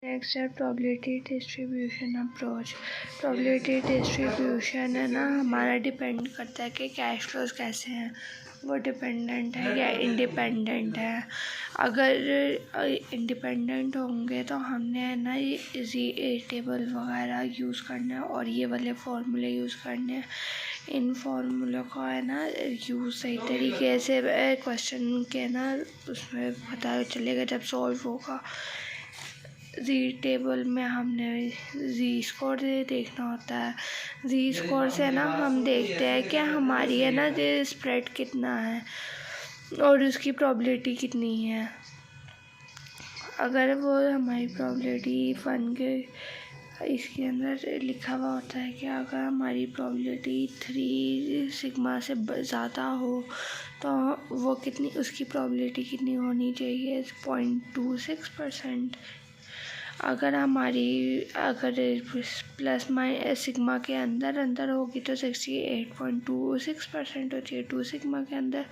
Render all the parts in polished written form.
Next है probability distribution approach. Probability distribution है ना, हमारा डिपेंड करता है कि कैश फ्लोज कैसे हैं, वो डिपेंडेंट है या इंडिपेंडेंट है। अगर इंडिपेंडेंट होंगे तो हमने है ना ये टेबल वगैरह यूज़ करना है और ये वाले फार्मूले यूज़ करने हैं। इन फार्मूलों को है ना यूज़ सही तरीके से क्वेश्चन के ना उसमें पता चलेगा जब सॉल्व होगा। जी टेबल में हमने जी स्कोर देखना होता है। जी स्कोर से ना हम देखते हैं कि हमारी है ना स्प्रेड कितना है और उसकी प्रोबेबिलिटी कितनी है। अगर वो हमारी प्रोबेबिलिटी फन के इसके अंदर लिखा हुआ होता है कि अगर हमारी प्रोबेबिलिटी 3 सिग्मा से ज़्यादा हो तो वो कितनी उसकी प्रोबेबिलिटी कितनी होनी चाहिए 0.26%। अगर प्लस माइनस सिग्मा के अंदर होगी तो 68.26% होती है। 2 सिग्मा के अंदर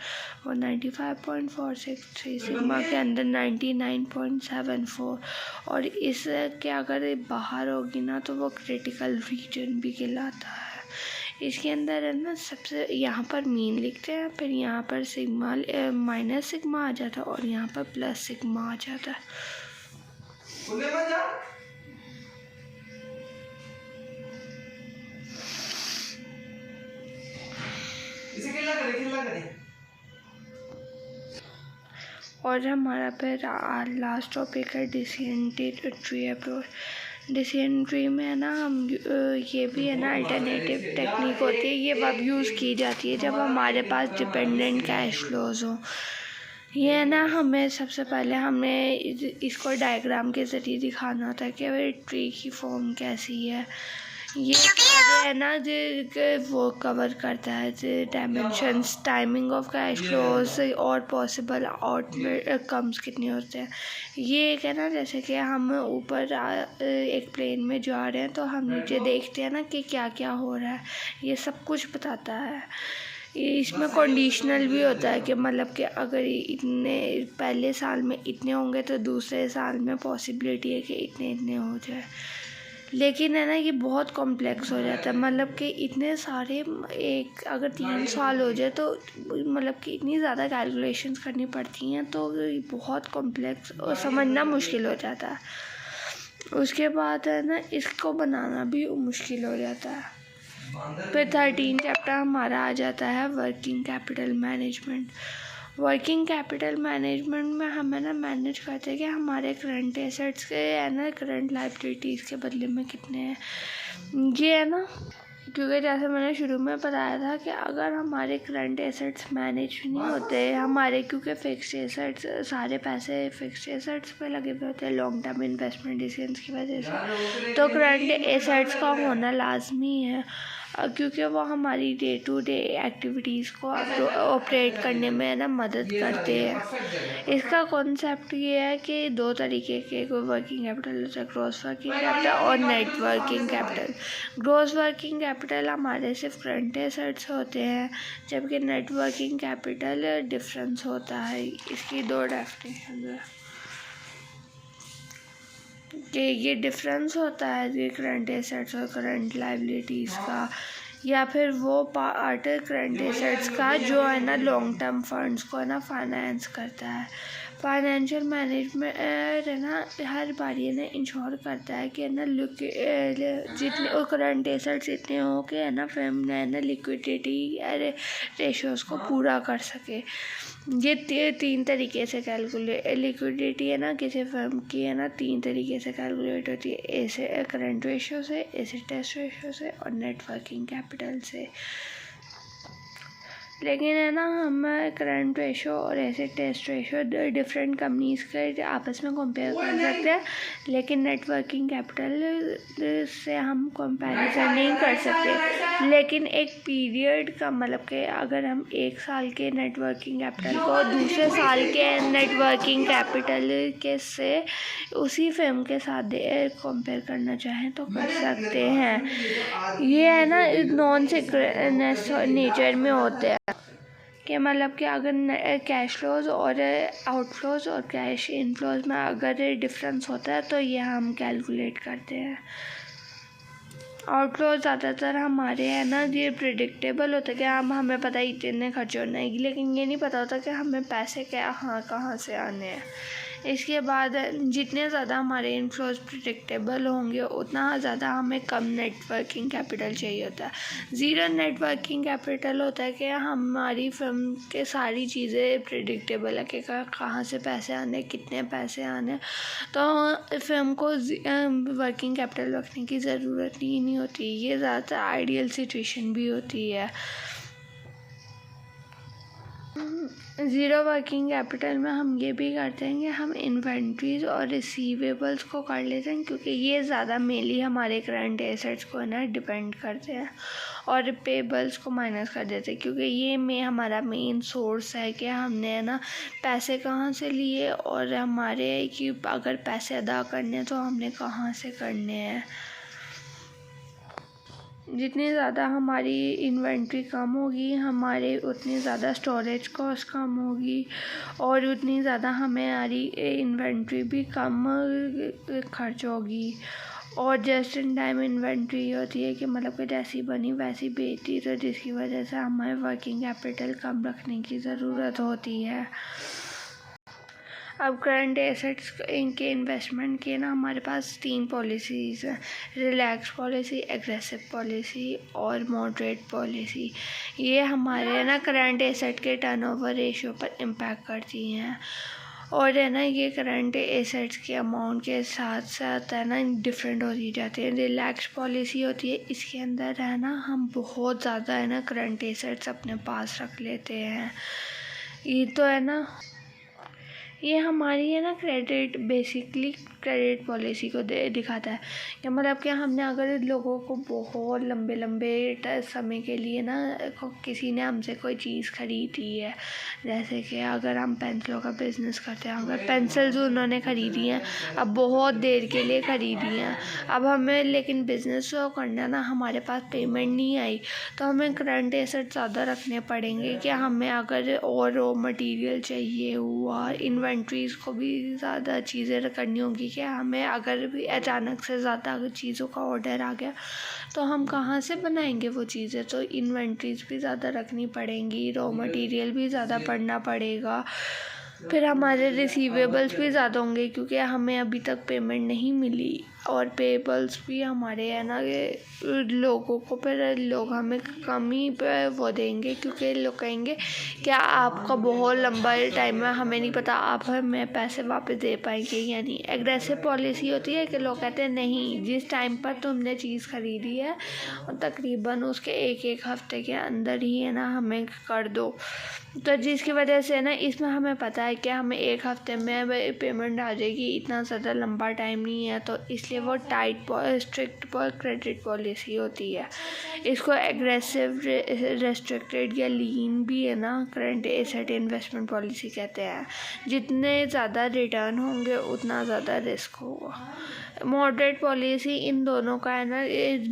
और 95.46, 3 सिग्मा के अंदर 99.74 और इसके अगर बाहर होगी ना तो वो क्रिटिकल रीजन भी कहलाता है। इसके अंदर है ना सबसे यहाँ पर मीन लिखते हैं, फिर यहाँ पर सिग्मा माइनस सिग्मा आ जाता है और यहाँ पर प्लस सिग्मा आ जाता है। और हमारा फिर लास्ट टॉपिक है decision tree approach. Decision tree में है ना हम ये भी है ना अल्टरनेटिव टेक्निक होती है, ये अब यूज़ की जाती है जब हमारे पास डिपेंडेंट कैश फ्लोज हो। ये है ना हमें सबसे पहले हमें इसको डायग्राम के ज़रिए दिखाना होता है कि ट्री की फॉर्म कैसी है। ये है ना वो कवर करता है dimensions, timing of cash flows और पॉसिबल आउटकम्स कितने होते हैं। ये एक है ना जैसे कि हम ऊपर एक प्लेन में जा रहे हैं तो हम नीचे देखते हैं ना कि क्या क्या हो रहा है, ये सब कुछ बताता है। इसमें कंडीशनल भी होता है कि मतलब कि अगर इतने पहले साल में इतने होंगे तो दूसरे साल में पॉसिबिलिटी है कि इतने इतने हो जाए। लेकिन है ना ये बहुत कॉम्प्लेक्स हो जाता है, मतलब कि इतने सारे एक अगर 3 साल हो जाए तो मतलब कि इतनी ज़्यादा कैलकुलेशंस करनी पड़ती हैं तो बहुत कॉम्प्लेक्स और समझना मुश्किल हो जाता है। उसके बाद है ना इसको बनाना भी मुश्किल हो जाता है। फिर 13 चैप्टर हमारा आ जाता है working capital management. Working capital management में हम है ना मैनेज करते हैं कि हमारे करंट एसेट्स के है ना करंट लायबिलिटीज़ के बदले में कितने हैं। ये है ना क्योंकि जैसे मैंने शुरू में बताया था कि अगर हमारे करंट एसेट्स मैनेज नहीं होते हमारे, क्योंकि फिक्स्ड एसेट्स सारे पैसे फिक्स्ड एसेट्स पे लगे हुए होते हैं लॉन्ग टर्म इन्वेस्टमेंट डिसीजंस की वजह से, तो करंट एसेट्स का होना लाजमी है क्योंकि वो हमारी डे टू डे एक्टिविटीज़ को ऑपरेट करने में ना मदद करते हैं। इसका कॉन्सेप्ट ये है कि 2 तरीके के वर्किंग कैपिटल होता है, ग्रॉस वर्किंग कैपिटल और net working capital. Gross working capital हमारे सिर्फ करंट एसेट्स होते हैं जबकि नेट वर्किंग कैपिटल डिफरेंस होता है। इसकी 2 डेफिनेशन है कि ये डिफरेंस होता है ये करंट एसेट्स और करंट लायबिलिटीज़ का, या फिर वो पार्ट करंट एसेट्स का जो है ना लॉन्ग टर्म फंड्स को है ना फाइनेंस करता है। फाइनेंशियल मैनेजमेंट है ना हर बार ये ना इंश्योर करता है कि है ना जितने करंट एसेट्स इतने हो के है ना फर्म ने ना लिक्विडिटी रेशियोज़ को पूरा कर सके। ये 3 तरीके से लिक्विडिटी है ना किसी फर्म की है ना 3 तरीके से कैलकुलेट होती है, ऐसे करंट रेशियो से, एसेट टेस्ट रेशियो से और नेट वर्किंग कैपिटल से। लेकिन है ना हम करंट रेशो और acid test ratio different companies के आपस में कंपेयर कर सकते हैं, लेकिन नेट वर्किंग कैपिटल से हम कंपैरिजन नहीं कर सकते। लेकिन एक पीरियड का मतलब कि अगर हम 1 साल के नेट वर्किंग कैपिटल को दूसरे साल के नेट वर्किंग कैपिटल के से उसी फर्म के साथ कंपेयर करना चाहें तो कर सकते हैं। ये है ना नॉन सिंक्रोनस नेचर में होते हैं कि मतलब कि अगर कैश फ्लोज और आउटफ्लोज और कैश इनफ्लोज में अगर डिफरेंस होता है तो ये हम कैलकुलेट करते हैं। आउटफ्लो ज़्यादातर हमारे है ना ये प्रिडिक्टेबल होता है कि हमें पता है इतने खर्च होना है, लेकिन ये नहीं पता होता कि हमें पैसे कहाँ से आने हैं। इसके बाद जितने ज़्यादा हमारे इनफ्लोज प्रिडिक्टेबल होंगे उतना ज़्यादा हमें कम नेटवर्किंग कैपिटल चाहिए होता है। ज़ीरो नेटवर्किंग कैपिटल होता है कि हमारी फर्म के सारी चीज़ें प्रिडिक्टेबल है कि कहाँ से पैसे आने, कितने पैसे आने, तो फर्म को वर्किंग कैपिटल रखने की ज़रूरत ही नहीं होती। ये ज़्यादातर आइडियल सिचुएशन भी होती है। ज़ीरो वर्किंग कैपिटल में हम ये भी करते हैं कि हम इन्वेंट्रीज और रिसीवेबल्स को कर लेते हैं, क्योंकि ये ज़्यादा मेनली हमारे करंट एसेट्स को ना डिपेंड करते हैं, और पेबल्स को माइनस कर देते हैं, क्योंकि ये हमारा मेन सोर्स है कि हमने ना पैसे कहाँ से लिए और हमारे कि अगर पैसे अदा करने हैं तो हमने कहाँ से करने हैं। जितनी ज़्यादा हमारी इन्वेंट्री कम होगी हमारे उतनी ज़्यादा स्टोरेज कॉस्ट कम होगी और उतनी ज़्यादा हमारी इन्वेंट्री भी कम खर्च होगी। और जस्ट इन टाइम इन्वेंट्री होती है कि मतलब कि जैसी बनी वैसी बेचती, तो जिसकी वजह से हमें वर्किंग कैपिटल कम रखने की ज़रूरत होती है। अब करंट एसेट्स इनके इन्वेस्टमेंट के ना हमारे पास 3 पॉलिसीज़ हैं, रिलैक्स पॉलिसी, एग्रेसिव पॉलिसी और मॉडरेट पॉलिसी। ये हमारे ना करंट एसेट के टर्नओवर रेशियो पर इम्पैक्ट करती हैं, और है ना ये करंट एसेट्स के अमाउंट के साथ साथ है ना डिफरेंट होती जाती है। रिलैक्स पॉलिसी होती है, इसके अंदर है ना हम बहुत ज़्यादा है ना करंट एसेट्स अपने पास रख लेते हैं। ये तो है ना ये हमारी है ना बेसिकली क्रेडिट पॉलिसी को दिखाता है कि मतलब कि हमने अगर लोगों को बहुत लंबे समय के लिए ना किसी ने हमसे कोई चीज़ खरीदी है, जैसे कि अगर हम पेंसिलों का बिज़नेस करते हैं, अगर पेंसिल्स उन्होंने ख़रीदी हैं अब बहुत देर के लिए ख़रीदी हैं, अब हमें लेकिन बिज़नेस शो करना ना हमारे पास पेमेंट नहीं आई, तो हमें करंट एसेट ज़्यादा रखने पड़ेंगे कि हमें अगर और रॉ मटेरियल चाहिए हुआ, इन्वेंट्रीज़ को भी ज़्यादा चीज़ें करनी होगी कि हमें अगर भी अचानक से ज़्यादा अगर चीज़ों का ऑर्डर आ गया तो हम कहाँ से बनाएंगे वो चीज़ें, तो इन्वेंट्रीज़ भी ज़्यादा रखनी पड़ेंगी, रॉ मटेरियल भी ज़्यादा पड़ना पड़ेगा। फिर हमारे रिसीवेबल्स भी ज़्यादा होंगे क्योंकि हमें अभी तक पेमेंट नहीं मिली, और पेबल्स भी हमारे है ना लोगों को फिर लोग हमें कम ही वो देंगे, क्योंकि लोग कहेंगे क्या आपका बहुत लंबा टाइम है, हमें नहीं पता आप हमें पैसे वापस दे पाएंगे या नहीं। एग्रेसिव पॉलिसी होती है कि लोग कहते हैं नहीं, जिस टाइम पर तुमने चीज़ ख़रीदी है और तकरीबन उसके एक हफ़्ते के अंदर ही है ना हमें कर दो, तो जिसकी वजह से ना इसमें हमें पता है कि हमें एक हफ़्ते में पेमेंट आ जाएगी, इतना ज़्यादा लंबा टाइम नहीं है, तो इसलिए वो स्ट्रिक्ट क्रेडिट पॉलिसी होती है। इसको एग्रेसिव, रेस्ट्रिक्टेड या लीन भी है ना करंट एसेट इन्वेस्टमेंट पॉलिसी कहते हैं। जितने ज़्यादा रिटर्न होंगे उतना ज़्यादा रिस्क होगा। मॉडरेट पॉलिसी इन दोनों का है ना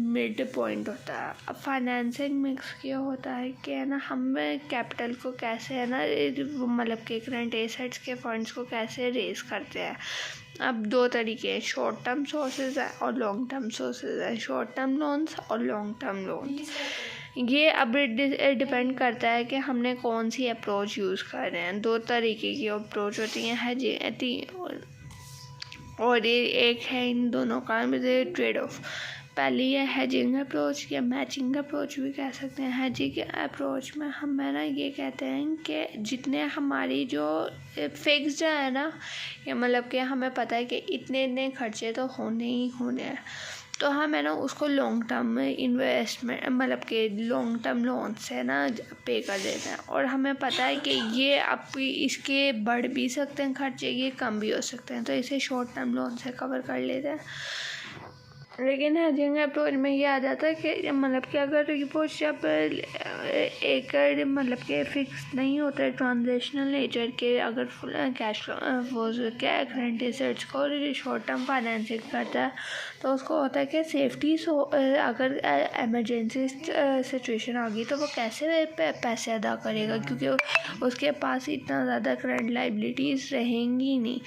मिड पॉइंट होता है। अब फाइनेंसिंग मिक्स क्या होता है कि है ना हम कैपिटल को कैसे है ना मतलब कि करंट एसेट्स के फंड्स को कैसे रेज करते हैं। अब 2 तरीके हैं, शॉर्ट टर्म सोर्सेज है और लॉन्ग टर्म सोर्सेज है, शॉर्ट टर्म लोन्स और लॉन्ग टर्म लोन्स। ये अब डिपेंड करता है कि हमने कौन सी अप्रोच यूज़ कर रहे हैं। 2 तरीके की अप्रोच होती हैं और ये एक है इन दोनों का ट्रेड ऑफ। पहली है हेजिंग अप्रोच या मैचिंग अप्रोच भी कह सकते हैं। हेजिंग अप्रोच में हम है ना ये कहते हैं कि जितने हमारी जो फिक्स्ड है ना, या मतलब कि हमें पता है कि इतने खर्चे तो होने ही होने हैं, तो हम है ना उसको लॉन्ग टर्म इन्वेस्टमेंट मतलब कि लॉन्ग टर्म लोन से ना पे कर देते हैं, और हमें पता है कि ये अब इसके बढ़ भी सकते हैं खर्चे, ये कम भी हो सकते हैं, तो इसे शॉर्ट टर्म लोन से कवर कर लेते हैं। लेकिन हेजिंग अप्रोच में ये आ जाता है कि मतलब कि अगर वो जब एक मतलब कि फिक्स नहीं होता है ट्रांजेक्शनल नेचर के, अगर फुल कैश वो क्या करंट एसेट्स को शॉर्ट टर्म फाइनेंसिंग करता है तो उसको होता है कि सेफ्टी अगर एमरजेंसी सिचुएशन आ गई तो वो कैसे पैसे अदा करेगा, क्योंकि उसके पास इतना ज़्यादा करंट लाइबिलिटीज़ रहेंगी नहीं।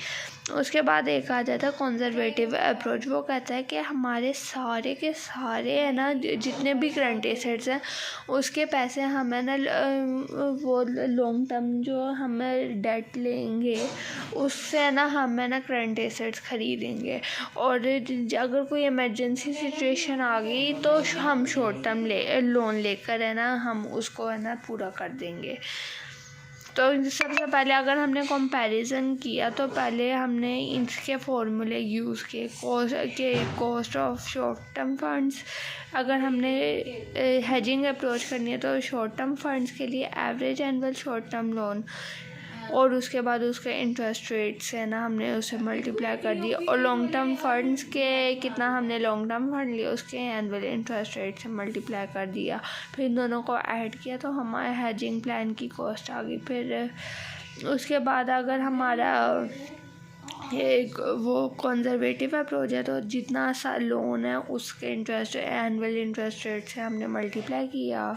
उसके बाद एक आ जाता है कंजर्वेटिव अप्रोच। वो कहता है कि हमारे सारे के सारे है ना जितने भी करंट एसेट्स हैं उसके पैसे हम है ना वो लॉन्ग टर्म जो हम डेट लेंगे उससे है ना हम है ना करंट एसेट्स खरीदेंगे, और अगर कोई इमरजेंसी सिचुएशन आ गई तो हम शॉर्ट टर्म लोन लेकर है ना हम उसको है ना पूरा कर देंगे। तो सबसे पहले अगर हमने कंपैरिजन किया तो पहले हमने इसके फॉर्मूले यूज़ किए। Cost of short term funds, अगर हमने हेजिंग अप्रोच करनी है तो शॉर्ट टर्म फंड्स के लिए average annual short term loan, और उसके बाद उसके इंटरेस्ट रेट से ना हमने उसे मल्टीप्लाई कर दिया, और लॉन्ग टर्म फंड्स के कितना हमने लॉन्ग टर्म फंड लिया उसके एनुअल इंटरेस्ट रेट से मल्टीप्लाई कर दिया, फिर इन दोनों को ऐड किया तो हमारे हेजिंग प्लान की कॉस्ट आ गई। फिर उसके बाद अगर हमारा एक वो कंजर्वेटिव अप्रोच है तो जितना सा लोन है उसके इंटरेस्ट एनुअल इंटरेस्ट रेट से हमने मल्टीप्लाई किया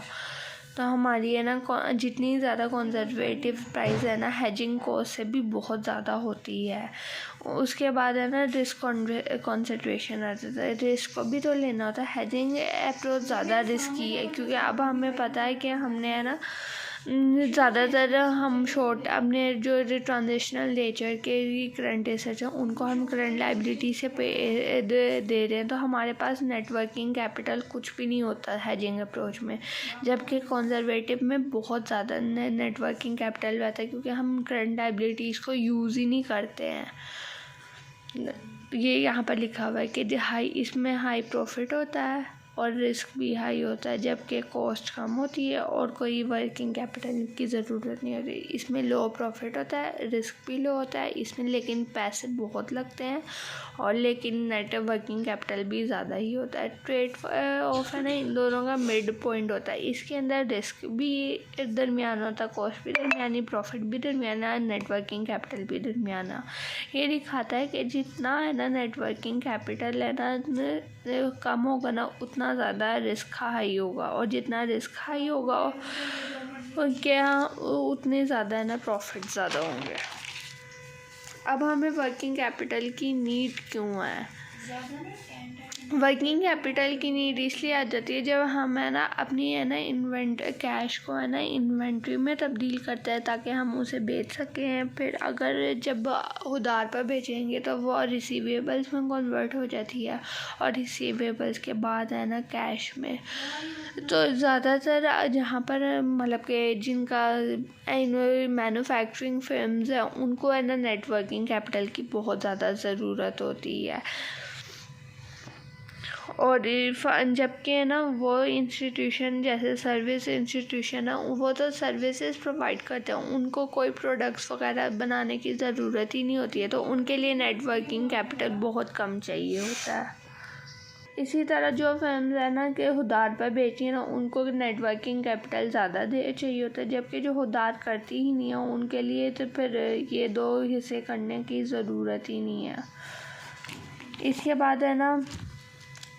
तो हमारी है ना जितनी ज़्यादा कंजर्वेटिव प्राइस है ना हेजिंग कॉस्ट से भी बहुत ज़्यादा होती है। उसके बाद है ना रिस्क कॉन्सेंट्रेशन आ जाता है, रिस्क को भी तो लेना होता है। हेजिंग अप्रोच ज़्यादा रिस्की है क्योंकि अब हमें पता है कि हमने है ना ज़्यादातर हम शॉर्ट अपने जो ट्रांजेक्शनल नेचर के करंट एसेट्स हैं उनको हम करंट लाइबिलिटी से दे रहे हैं, तो हमारे पास नेटवर्किंग कैपिटल कुछ भी नहीं होता हेजिंग अप्रोच में, जबकि कंजर्वेटिव में बहुत ज़्यादा नेटवर्किंग कैपिटल रहता है क्योंकि हम करंट लाइबिलिटीज़ को यूज़ ही नहीं करते हैं। ये यहाँ पर लिखा हुआ है कि इसमें हाई प्रॉफिट होता है और रिस्क भी हाई होता है, जबकि कॉस्ट कम होती है और कोई वर्किंग कैपिटल की ज़रूरत नहीं होती। इसमें लो प्रॉफिट होता है, रिस्क भी लो होता है इसमें, लेकिन पैसे बहुत लगते हैं और लेकिन नेट वर्किंग कैपिटल भी ज़्यादा ही होता है। ट्रेड ऑफ है ना इन दोनों का मिड पॉइंट होता है, इसके अंदर रिस्क भी दरमियाना होता है, कॉस्ट भी दरमियानी, प्रॉफिट भी दरमियाना, नेटवर्किंग कैपिटल भी दरमियाना। ये दिखाता है कि जितना है ना नेटवर्किंग कैपिटल है ना कम होगा ना उतना ज़्यादा रिस्क हाई होगा, और जितना रिस्क हाई होगा उनके यहाँ उतने ज़्यादा है ना प्रॉफिट ज़्यादा होंगे। अब हमें वर्किंग कैपिटल की नीड क्यों है? वर्किंग कैपिटल की नीड इसलिए आ जाती है जब हम है ना अपनी है ना कैश को है ना इन्वेंट्री में तब्दील करते हैं ताकि हम उसे बेच सकें। फिर अगर जब उधार पर बेचेंगे तो वो रिसीवेबल्स में कन्वर्ट हो जाती है, और रिसीवेबल्स के बाद है ना कैश में। तो ज़्यादातर जहाँ पर मतलब कि जिनका मैन्युफैक्चरिंग फर्म्स हैं उनको है ना नेटवर्किंग कैपिटल की बहुत ज़्यादा ज़रूरत होती है, और जबकि है ना वो इंस्टीट्यूशन जैसे सर्विस इंस्टीट्यूशन है वो तो सर्विसेज प्रोवाइड करते हैं, उनको कोई प्रोडक्ट्स वगैरह बनाने की ज़रूरत ही नहीं होती है, तो उनके लिए नेटवर्किंग कैपिटल बहुत कम चाहिए होता है। इसी तरह जो फर्म्स है ना कि उधार पर बेची है ना उनको नेटवर्किंग कैपिटल ज़्यादा चाहिए होता है, जबकि जो उधार करती ही नहीं है उनके लिए तो फिर ये दो हिस्से करने की ज़रूरत ही नहीं है। इसके बाद है ना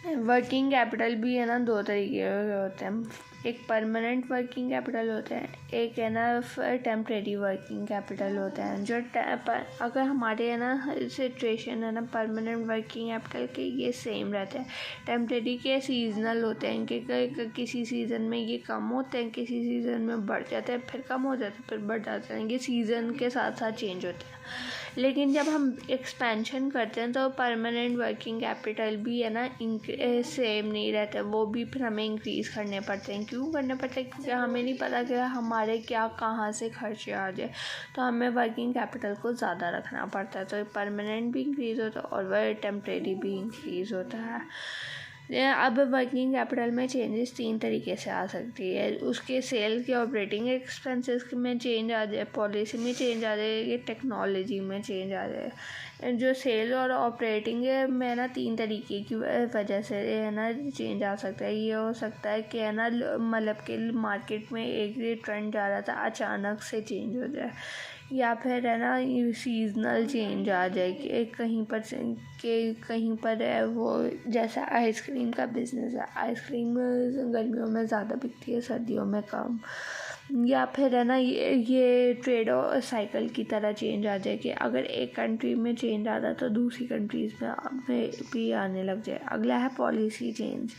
वर्किंग कैपिटल भी है ना दो तरीके के होते हैं, एक परमानेंट वर्किंग कैपिटल होते हैं, एक है ना टेम्परेरी वर्किंग कैपिटल होते हैं। जो अगर हमारे है ना सिचुएशन है ना परमानेंट वर्किंग कैपिटल के ये सेम रहते हैं, टेम्परेरी के सीजनल होते हैं कि किसी सीज़न में ये कम होते हैं, किसी सीज़न में बढ़ जाते हैं, फिर कम हो जाते हैं, फिर बढ़ जाते हैं, ये सीज़न के साथ साथ चेंज होते हैं। लेकिन जब हम एक्सपेंशन करते हैं तो परमानेंट वर्किंग कैपिटल भी है ना सेम नहीं रहता, वो भी फिर हमें इंक्रीज़ करने पड़ते हैं। क्यों करने पड़ते हैं? क्योंकि हमें नहीं पता कि हमारे क्या कहाँ से खर्चे आ जाए, तो हमें वर्किंग कैपिटल को ज़्यादा रखना पड़ता है, तो परमानेंट भी इंक्रीज़ होता है और वह टेम्परेरी भी इंक्रीज़ होता है। अब वर्किंग कैपिटल में चेंजेस 3 तरीके से आ सकती है। उसके सेल के ऑपरेटिंग एक्सपेंसेस में चेंज आ जाए, पॉलिसी में चेंज आ जाए, टेक्नोलॉजी में चेंज आ जाए। जो सेल और ऑपरेटिंग है में ना 3 तरीके की वजह से है ना चेंज आ सकता है। ये हो सकता है कि है ना मतलब कि मार्केट में एक ट्रेंड जा रहा था, अचानक से चेंज हो जाए, या फिर है ना सीजनल चेंज आ जाए कि कहीं पर है वो, जैसा आइसक्रीम का बिजनेस है, आइसक्रीम गर्मियों में ज़्यादा बिकती है, सर्दियों में कम, या फिर है ना ये ट्रेड साइकिल की तरह चेंज आ जाए कि अगर एक कंट्री में चेंज आ रहा तो दूसरी कंट्रीज़ में भी आने लग जाए। अगला है पॉलिसी चेंज।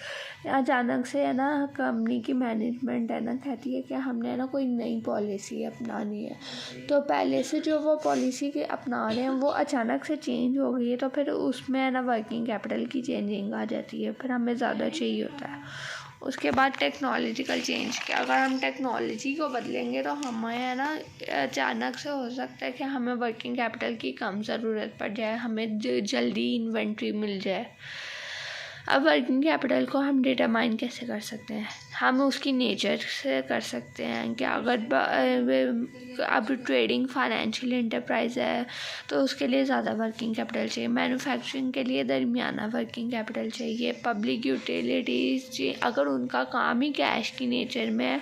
अचानक से है ना कंपनी की मैनेजमेंट है ना कहती है कि हमने है ना कोई नई पॉलिसी अपनानी है, तो पहले से जो वो पॉलिसी के अपना रहे हैं वो अचानक से चेंज हो गई है, तो फिर उसमें है ना वर्किंग कैपिटल की चेंजिंग आ जाती है, फिर हमें ज़्यादा चाहिए होता है। उसके बाद टेक्नोलॉजिकल चेंज के, अगर हम टेक्नोलॉजी को बदलेंगे तो हमें है ना अचानक से हो सकता है कि हमें वर्किंग कैपिटल की कम ज़रूरत पड़ जाए, हमें जल्दी इन्वेंट्री मिल जाए। अब वर्किंग कैपिटल को हम डिटरमाइन कैसे कर सकते हैं? हम उसकी नेचर से कर सकते हैं कि अगर अब ट्रेडिंग फाइनेंशियल एंटरप्राइज है तो उसके लिए ज़्यादा वर्किंग कैपिटल चाहिए, मैन्युफैक्चरिंग के लिए दरमियाना वर्किंग कैपिटल चाहिए, पब्लिक यूटिलिटीज़ चाहिए अगर उनका काम ही कैश की नेचर में है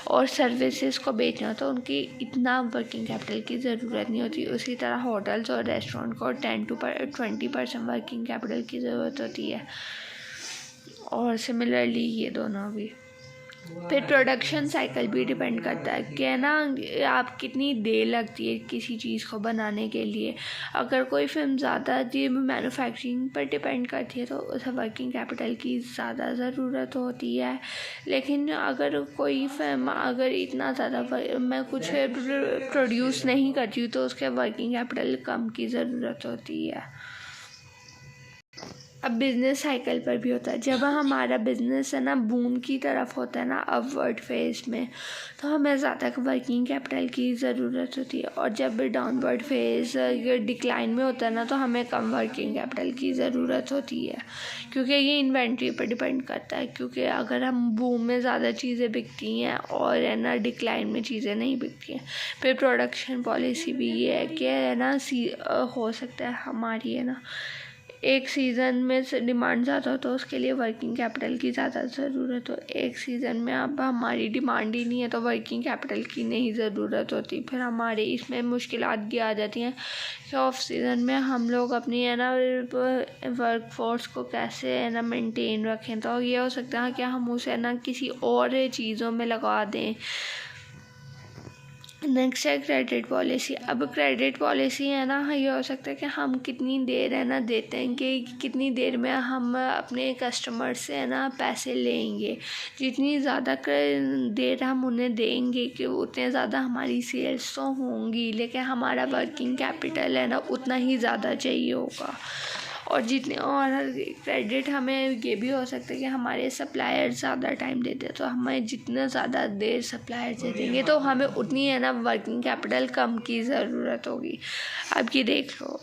और सर्विसेज को बेचना तो उनकी इतना वर्किंग कैपिटल की ज़रूरत नहीं होती। उसी तरह होटल्स और रेस्टोरेंट को 10 to 20% वर्किंग कैपिटल की ज़रूरत होती है, और सिमिलरली ये दोनों भी। फिर प्रोडक्शन साइकिल भी डिपेंड करता है कि है ना आप कितनी देर लगती है किसी चीज़ को बनाने के लिए। अगर कोई फिल्म ज़्यादा मैन्युफैक्चरिंग पर डिपेंड करती है तो उसे वर्किंग कैपिटल की ज़्यादा ज़रूरत होती है, लेकिन अगर कोई फिल्म अगर इतना ज़्यादा मैं कुछ प्रोड्यूस नहीं करती हूँ तो उसके वर्किंग कैपिटल कम की ज़रूरत होती है। अब बिज़नेस साइकिल पर भी होता है, जब हमारा बिज़नेस है ना बूम की तरफ होता है ना अपवर्ड फेज में, तो हमें ज़्यादा वर्किंग कैपिटल की ज़रूरत होती है, और जब डाउनवर्ड फेज डिक्लाइन में होता है ना तो हमें कम वर्किंग कैपिटल की ज़रूरत होती है, क्योंकि ये इन्वेंट्री पर डिपेंड करता है। क्योंकि अगर हम बूम में ज़्यादा चीज़ें बिकती हैं और है ना डिक्लाइन में चीज़ें नहीं बिकती हैं। फिर प्रोडक्शन पॉलिसी भी ये है कि है ना हो सकता है हमारी है ना एक सीज़न में डिमांड ज़्यादा हो तो उसके लिए वर्किंग कैपिटल की ज़्यादा ज़रूरत हो, एक सीज़न में अब हमारी डिमांड ही नहीं है तो वर्किंग कैपिटल की नहीं ज़रूरत होती। फिर हमारे इसमें मुश्किलात भी आ जाती हैं कि ऑफ सीज़न में हम लोग अपनी है ना वर्क फोर्स को कैसे है ना मेंटेन रखें, तो ये हो सकता है कि हम उसे ना किसी और चीज़ों में लगा दें। नेक्स्ट है क्रेडिट पॉलिसी। अब क्रेडिट पॉलिसी है ना ये हो सकता है कि हम कितनी देर है ना देते हैं कि कितनी देर में हम अपने कस्टमर से है ना पैसे लेंगे, जितनी ज़्यादा देर हम उन्हें देंगे कि उतने ज़्यादा हमारी सेल्स तो होंगी, लेकिन हमारा वर्किंग कैपिटल है ना उतना ही ज़्यादा चाहिए होगा। और क्रेडिट हमें ये भी हो सकता है कि हमारे सप्लायर ज़्यादा टाइम देते हैं, तो हमें जितना ज़्यादा देर सप्लायर से देंगे तो हमें उतनी है ना वर्किंग कैपिटल कम की ज़रूरत होगी। अब ये देख लो